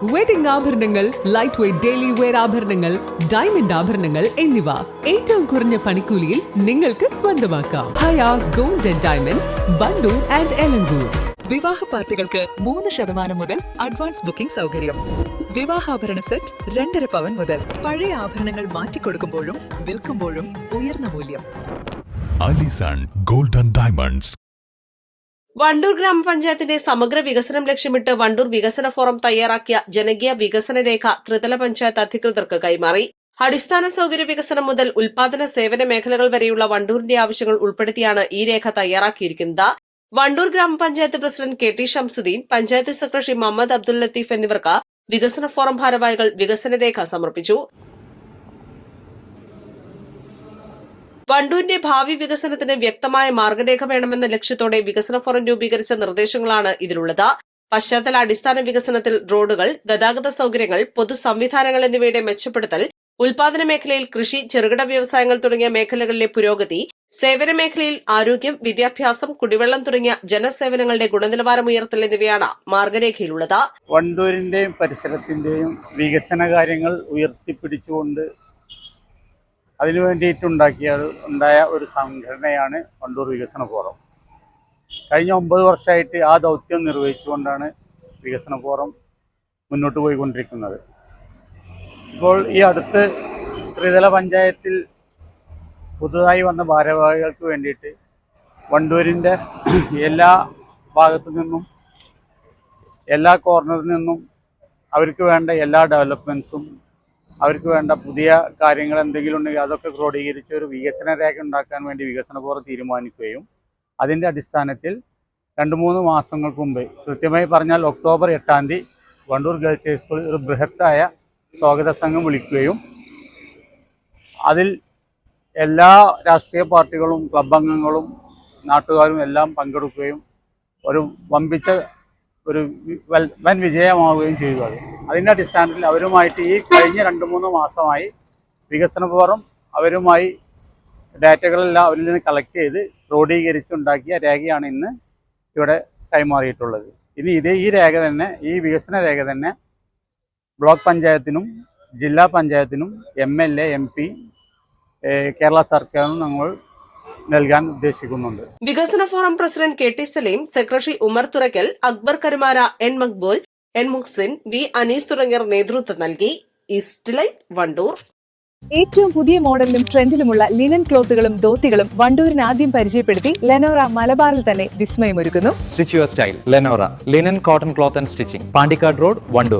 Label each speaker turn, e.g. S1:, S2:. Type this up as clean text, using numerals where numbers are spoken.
S1: Wedding ആഭരണങ്ങൾ, light weight daily wear ആഭരണങ്ങൾ, diamond ആഭരണങ്ങൾ എന്നിവ ഏറ്റവും കുറഞ്ഞ പണിക്കൂലിയിൽ നിങ്ങൾക്ക് സ്വന്തമാക്കാം. Haya gold and diamonds, Wandoor and Elankur.
S2: വിവാഹ പാർട്ടികൾക്ക് 3% മുതൽ അഡ്വാൻസ് ബുക്കിംഗ് സൗകര്യം. വിവാഹാഭരണ സെറ്റ് 2.5 പവൻ മുതൽ. പഴയ ആഭരണങ്ങൾ മാറ്റിക്കൊടുക്കുമ്പോഴും വിൽക്കുമ്പോഴും ഉയർന്ന മൂല്യം.
S3: Allison gold and diamonds.
S4: Wandoor ഗ്രാമപഞ്ചായത്തിന്റെ സമഗ്ര വികസനം ലക്ഷ്യമിട്ട് വണ്ടൂർ വികസന ഫോറം തയ്യാറാക്കിയ ജനകീയ വികസന രേഖ ത്രിതല പഞ്ചായത്ത് അധികൃതർക്ക് കൈമാറി. അടിസ്ഥാന സൌകര്യ വികസനം മുതൽ ഉൽപാദന സേവന മേഖലകൾ വരെയുള്ള വണ്ടൂരിന്റെ ആവശ്യങ്ങൾ ഉൾപ്പെടുത്തിയാണ് ഈ രേഖ തയ്യാറാക്കിയിരിക്കുന്നത്. വണ്ടൂർ ഗ്രാമപഞ്ചായത്ത് president K T Shamsuddin, panchayat secretary Muhammad Abdul Latheef എന്നിവർക്ക് വികസന ഫോറം ഭാരവാഹികൾ വികസന രേഖ സമർപ്പിച്ചു. വണ്ടൂരിന്റെ ഭാവി വികസനത്തിന് വ്യക്തമായ മാർഗരേഖ വേണമെന്ന ലക്ഷ്യത്തോടെ വികസന ഫോറം രൂപീകരിച്ച നിർദ്ദേശങ്ങളാണ് ഇതിലുള്ളത്. പശ്ചാത്തല അടിസ്ഥാന വികസനത്തിൽ റോഡുകൾ, ഗതാഗത സൌകര്യങ്ങൾ, പൊതു സംവിധാനങ്ങൾ എന്നിവയുടെ മെച്ചപ്പെടുത്തൽ, ഉൽപാദന മേഖലയിൽ കൃഷി, ചെറുകിട വ്യവസായങ്ങൾ തുടങ്ങിയ മേഖലകളിലെ പുരോഗതി, സേവന മേഖലയിൽ ആരോഗ്യം, വിദ്യാഭ്യാസം, കുടിവെള്ളം തുടങ്ങിയ ജനസേവനങ്ങളുടെ ഗുണനിലവാരം ഉയർത്തൽ എന്നിവയാണ് മാർഗരേഖയിലുള്ളത്.
S5: വണ്ടൂരിന്റെയും പരിസരത്തിന്റെയും വികസന കാര്യങ്ങൾ ഉയർത്തിപ്പിടിച്ചുകൊണ്ട് അതിനു വേണ്ടിയിട്ടുണ്ടായ ഒരു സംഘടനയാണ് വണ്ടൂർ വികസന ഫോറം. കഴിഞ്ഞ 9 വർഷമായിട്ട് ആ ദൗത്യം നിർവഹിച്ചുകൊണ്ടാണ് വികസന ഫോറം മുന്നോട്ട് പോയിക്കൊണ്ടിരിക്കുന്നത്. ഇപ്പോൾ ഈ അടുത്ത് ത്രിതല പഞ്ചായത്തിൽ പുതുതായി വന്ന ഭാരവാഹികൾക്ക് വേണ്ടിയിട്ട് വണ്ടൂരിൻ്റെ എല്ലാ ഭാഗത്തു നിന്നും, എല്ലാ കോർണറിൽ നിന്നും അവർക്ക് വേണ്ട എല്ലാ ഡെവലപ്മെൻറ്റ്സും, അവർക്ക് വേണ്ട പുതിയ കാര്യങ്ങൾ എന്തെങ്കിലും ഉണ്ടെങ്കിൽ അതൊക്കെ ക്രോഡീകരിച്ച് ഒരു വികസന രേഖ ഉണ്ടാക്കാൻ വേണ്ടി വികസന ഫോറം തീരുമാനിക്കുകയും അതിൻ്റെ അടിസ്ഥാനത്തിൽ 2-3 മാസങ്ങൾക്ക് മുമ്പ്, കൃത്യമായി പറഞ്ഞാൽ ഒക്ടോബർ 8-ാം തീയതി വണ്ടൂർ ഗേൾസ് ഹൈസ്കൂളിൽ ഒരു ബൃഹത്തായ സ്വാഗത സംഘം വിളിക്കുകയും അതിൽ എല്ലാ രാഷ്ട്രീയ പാർട്ടികളും ക്ലബ് അംഗങ്ങളും നാട്ടുകാരും എല്ലാം പങ്കെടുക്കുകയും ഒരു വമ്പിച്ച ഒരു വൻ വിജയമാവുകയും ചെയ്തു. അതിൻ്റെ അടിസ്ഥാനത്തിൽ അവരുമായിട്ട് ഈ കഴിഞ്ഞ 2-3 മാസമായി വികസന ഫോറം അവരുമായി ഡാറ്റകളെല്ലാം അവരിൽ നിന്ന് കളക്ട് ചെയ്ത് ക്രോഡീകരിച്ചുണ്ടാക്കിയ രേഖയാണ് ഇന്ന് ഇവിടെ കൈമാറിയിട്ടുള്ളത്. ഇനി ഈ രേഖ തന്നെ, ഈ വികസന രേഖ തന്നെ ബ്ലോക്ക് പഞ്ചായത്തിനും ജില്ലാ പഞ്ചായത്തിനും MLA, MP, കേരള സർക്കാരിനും ഞങ്ങൾ നൽകാൻ ഉദ്ദേശിക്കുന്നുണ്ട്.
S4: വികസന forum president K T Salim, secretary Umar Thurakkal, Akbar Karumara, N Maqbool, N Muhsin, V Anees തുടങ്ങിയവർ നേതൃത്വം നൽകി. East light, Wandoor.
S6: ഏറ്റവും പുതിയ മോഡലിലും ട്രെൻഡിലുമുള്ള ലിനൻ ക്ലോത്തുകളും ധോത്തികളും വണ്ടൂരിന് ആദ്യം പരിചയപ്പെടുത്തി ലെനോറ മലബാറിൽ തന്നെ വിസ്മയമൊരുക്കുന്നു.
S7: Stitch your style Lenora linen cotton cloth and stitching, Pandikkad road, Wandoor.